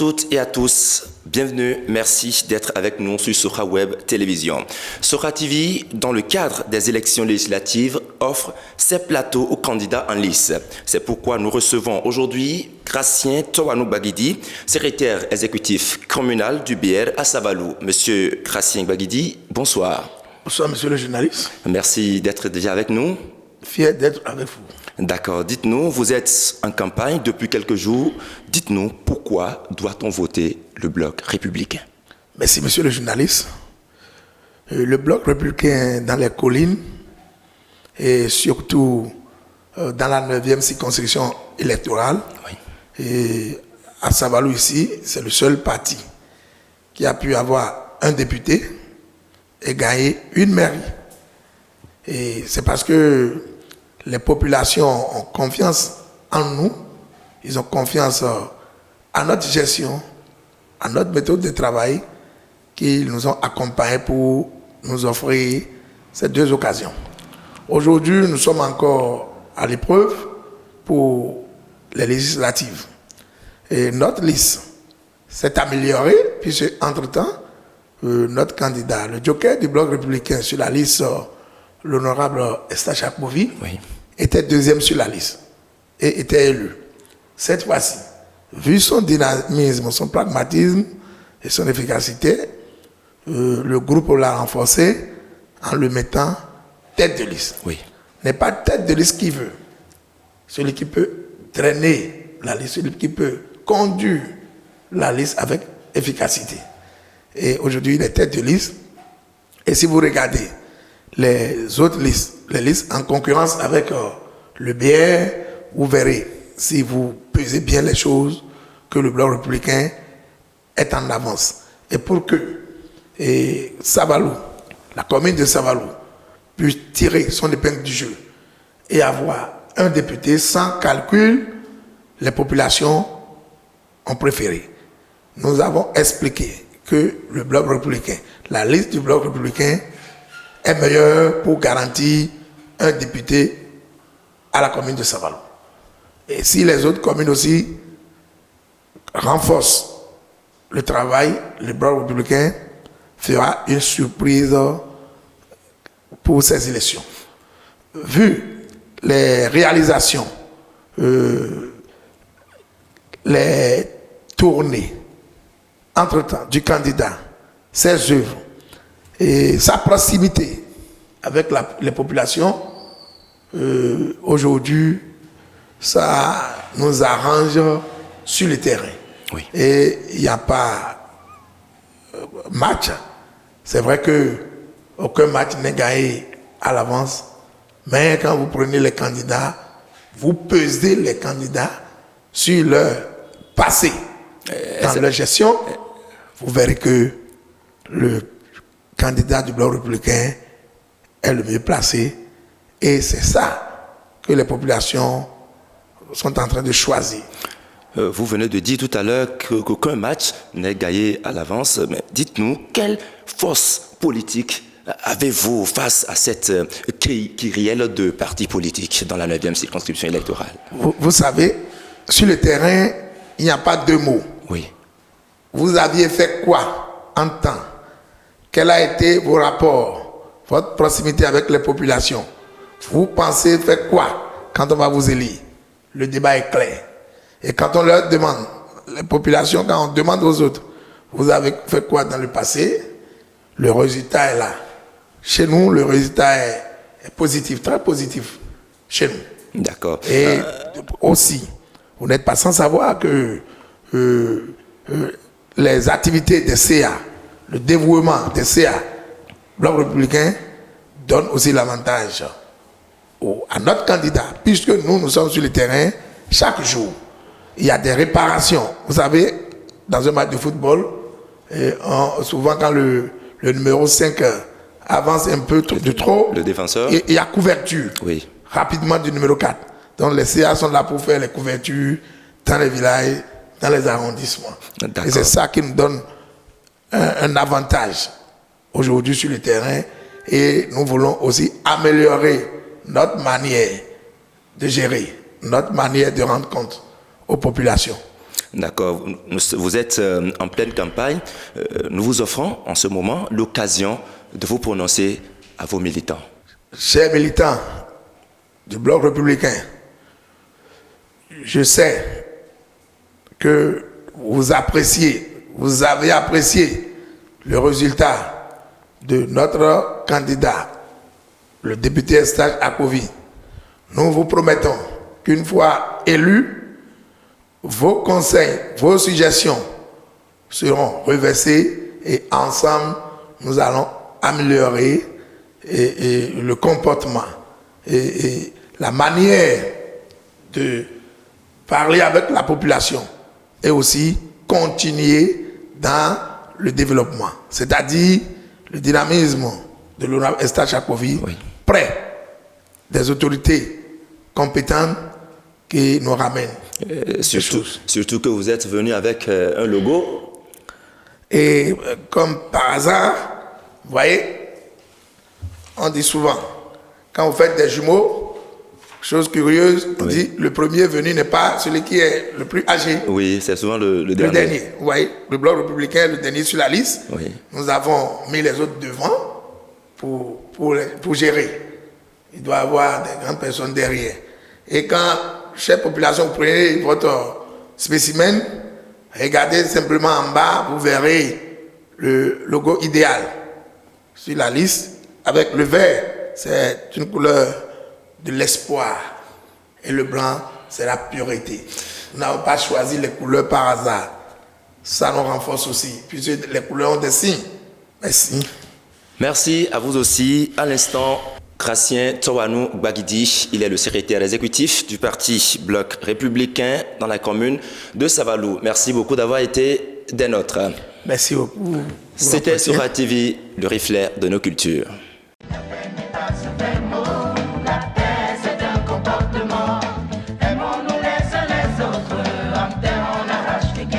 toutes et à tous, bienvenue, merci d'être avec nous sur Sora Web Télévision. Sora TV, dans le cadre des élections législatives, offre ses plateaux aux candidats en lice. C'est pourquoi nous recevons aujourd'hui Gracien Towanou Baguidi, secrétaire exécutif communal du BR à Savalou. Monsieur Gracien Baguidi, bonsoir. Bonsoir, monsieur le journaliste. Merci d'être déjà avec nous. Fier d'être avec vous. D'accord. Dites-nous, vous êtes en campagne depuis quelques jours. Dites-nous, pourquoi doit-on voter le Bloc républicain? Merci, monsieur le journaliste. Le Bloc républicain dans les collines et surtout dans la 9e circonscription électorale, oui. Et à Savalou ici, c'est le seul parti qui a pu avoir un député et gagner une mairie. Et c'est parce que les populations ont confiance en nous, ils ont confiance à notre gestion, à notre méthode de travail, qu'ils nous ont accompagnés pour nous offrir ces deux occasions. Aujourd'hui, nous sommes encore à l'épreuve pour les législatives. Et notre liste s'est améliorée, puisque entre-temps, notre candidat, le joker du Bloc républicain sur la liste, l'honorable Eustache Akpovi, oui, était deuxième sur la liste et était élu. Cette fois-ci, vu son dynamisme, son pragmatisme et son efficacité, le groupe l'a renforcé en le mettant tête de liste. Oui. N'est pas tête de liste qui veut. Celui qui peut traîner la liste, celui qui peut conduire la liste avec efficacité. Et aujourd'hui, il est tête de liste. Et si vous regardez les autres listes, les listes en concurrence avec le BR, vous verrez, si vous pesez bien les choses, que le Bloc républicain est en avance. Et pour que Savalou, la commune de Savalou, puisse tirer son épingle du jeu et avoir un député sans calcul, les populations ont préféré. Nous avons expliqué que le Bloc républicain, la liste du Bloc républicain, est meilleur pour garantir un député à la commune de Savalou. Et si les autres communes aussi renforcent le travail, le Bloc républicain fera une surprise pour ces élections. Vu les réalisations, les tournées, entre-temps, du candidat, ses œuvres, et sa proximité avec les populations, aujourd'hui, ça nous arrange sur le terrain. Oui. Et il n'y a pas match. C'est vrai qu'aucun match n'est gagné à l'avance, mais quand vous prenez les candidats, vous pesez les candidats sur leur passé. Dans leur gestion, vous verrez que le candidat du Bloc républicain est le mieux placé et c'est ça que les populations sont en train de choisir. Vous venez de dire tout à l'heure qu'aucun match n'est gagné à l'avance, mais dites-nous, quelle force politique avez-vous face à cette kyrielle de partis politiques dans la 9e circonscription électorale? Vous savez, sur le terrain, il n'y a pas deux mots. Oui. Vous aviez fait quoi en temps? Quels ont été vos rapports, votre proximité avec les populations? Vous pensez faire quoi quand on va vous élire? Le débat est clair. Et quand on leur demande, les populations, quand on demande aux autres, vous avez fait quoi dans le passé? Le résultat est là. Chez nous, le résultat est positif, très positif, chez nous. D'accord. Et aussi, vous n'êtes pas sans savoir que les activités des CA, le dévouement des CA, Bloc républicain, donne aussi l'avantage à notre candidat, puisque nous sommes sur le terrain chaque jour. Il y a des réparations. Vous savez, dans un match de football, souvent quand le numéro 5 avance un peu de trop, le défenseur, il y a couverture, oui, rapidement du numéro 4. Donc les CA sont là pour faire les couvertures dans les villages, dans les arrondissements. Et c'est ça qui nous donne un avantage aujourd'hui sur le terrain. Et nous voulons aussi améliorer notre manière de gérer, notre manière de rendre compte aux populations. D'accord. Vous êtes en pleine campagne. Nous vous offrons en ce moment l'occasion de vous prononcer à vos militants. Chers militants du Bloc républicain, je sais que vous avez apprécié le résultat de notre candidat, le député Eustache Akovi. Nous vous promettons qu'une fois élus, vos conseils, vos suggestions seront reversés et ensemble, nous allons améliorer le comportement et la manière de parler avec la population et aussi continuer dans le développement, c'est-à-dire le dynamisme de l'honorable Eustache Akovi, près des autorités compétentes qui nous ramènent. Surtout que vous êtes venu avec un logo. Et comme par hasard, vous voyez, on dit souvent, quand vous faites des jumeaux, chose curieuse, on dit le premier venu n'est pas celui qui est le plus âgé. Oui, c'est souvent le dernier. Le dernier, vous voyez, le Bloc républicain, le dernier sur la liste. Oui. Nous avons mis les autres devant pour gérer. Il doit y avoir des grandes personnes derrière. Et quand, chère population, vous prenez votre spécimen, regardez simplement en bas, vous verrez le logo idéal sur la liste. Avec le vert, c'est une couleur de l'espoir. Et le blanc, c'est la pureté. Nous n'avons pas choisi les couleurs par hasard. Ça nous renforce aussi, puisque les couleurs ont des signes. Merci. Merci à vous aussi. À l'instant, Gratien Tsowanou Gbagidi, il est le secrétaire exécutif du parti Bloc républicain dans la commune de Savalou. Merci beaucoup d'avoir été des nôtres. Merci beaucoup. C'était Sora TV, le reflet de nos cultures.